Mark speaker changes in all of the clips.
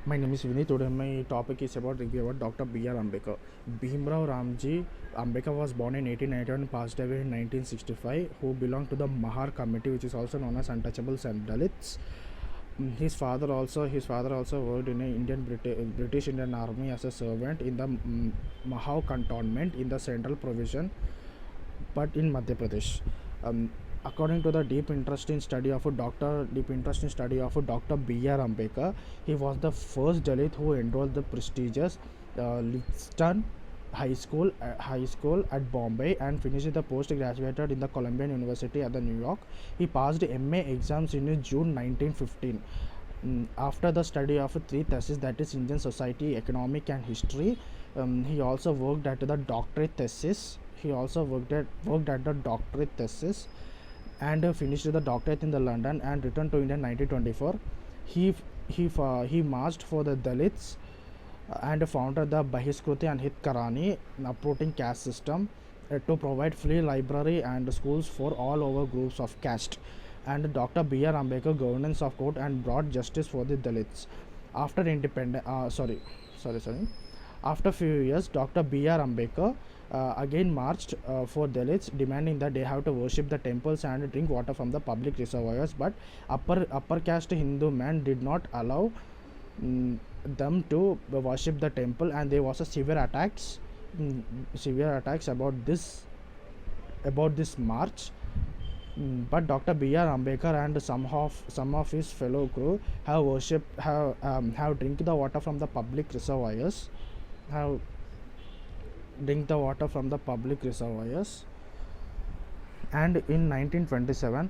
Speaker 1: My name is Vinny. Today my topic is about review about Dr. B.R. Ambedkar. Bhimrao Ramji Ambedkar was born in 1891 and passed away in 1965, who belonged to the Mahar committee, which is also known as Untouchables and Dalits. His father also worked in a British Indian Army as a servant in the Mahau cantonment in the Central Provision, but in Madhya Pradesh. Um, According to the deep interest in study of Dr. B.R. Ambedkar, he was the first Dalit who enrolled the prestigious Liston High School at Bombay and finished the postgraduate in the Columbian University at the New York. He passed MA exams in June 1915. After the study of three theses, that is Indian society, economic and history, he also worked at the doctorate thesis. And finished the doctorate in the London and returned to India in 1924. He marched for the Dalits and founded the Bahiskruti and Hitkarani, uprooting caste system to provide free library and schools for all over groups of caste. And Dr. B.R. Ambedkar governance of court and brought justice for the Dalits. After independent, After few years, Dr. B.R. Ambedkar again marched for Dalits, demanding that they have to worship the temples and drink water from the public reservoirs. But upper caste Hindu men did not allow them to worship the temple, and there was a severe attacks about this march. But Dr. B.R. Ambedkar and some of his fellow crew have drink the water from the public reservoirs. Have drink the water from the public reservoirs. And in 1927,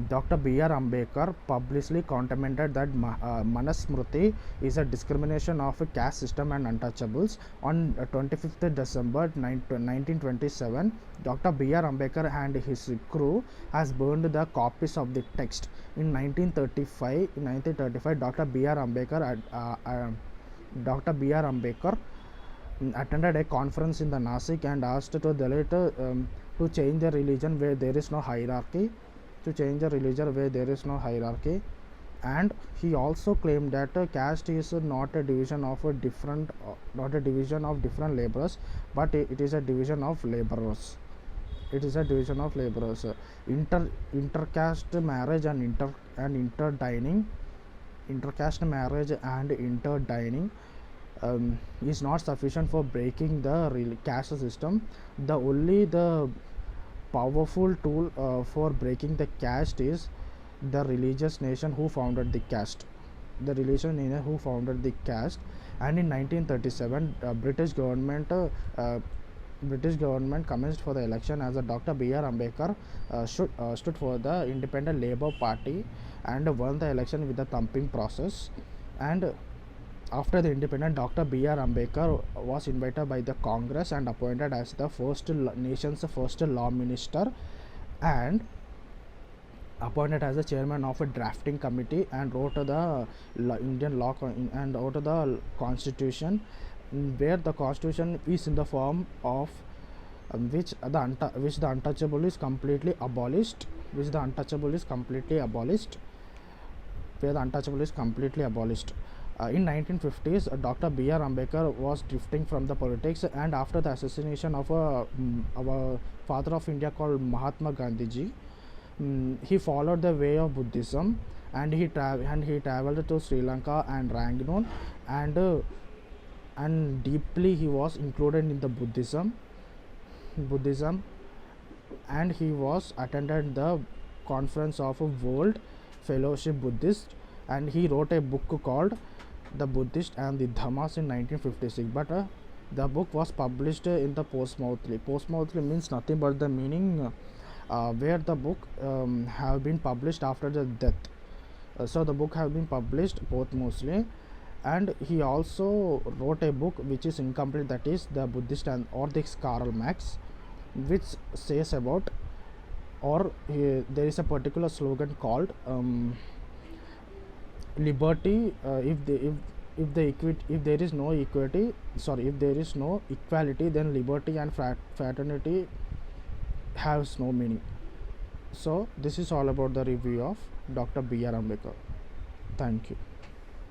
Speaker 1: Dr. B.R. Ambedkar publicly contended that Manusmriti is a discrimination of a caste system and untouchables. On 25th December 1927, Dr. B.R. Ambedkar and his crew has burned the copies of the text. In 1935, Dr. B.R. Ambedkar attended a conference in the Nasik and asked to Dalit to change the religion where there is no hierarchy. And he also claimed that caste is not a division of different laborers, but it is a division of laborers. Intercaste marriage and interdining is not sufficient for breaking the caste system. The powerful tool for breaking the caste is the religious nation who founded the caste. And in 1937, British government commenced for the election as a Dr. B.R. Ambedkar stood for the Independent Labour Party and won the election with the thumping process. And after the independence, Dr. B.R. Ambedkar was invited by the Congress and appointed as the nation's first law minister, and appointed as the chairman of a drafting committee, and wrote the Indian law and wrote the constitution, where the constitution is in the form of which the untouchable is completely abolished. In 1950s, Dr. B.R. Ambedkar was drifting from the politics, and after the assassination of our father of India called Mahatma Gandhiji, he followed the way of Buddhism, and he traveled to Sri Lanka and Rangoon, and deeply he was included in the Buddhism, and he was attended the conference of World Fellowship Buddhist, and he wrote a book called The Buddhist and the Dhammas in 1956. But the book was published in the postmortally. Postmortally means nothing but the meaning where the book have been published after the death. So the book have been published postmortally, and he also wrote a book which is incomplete, that is the Buddhist and or the Karl Marx, which says about, there is a particular slogan called liberty. If there is no equality, then liberty and fraternity has no meaning. So this is all about the review of Dr. B.R. Ambedkar. Thank you.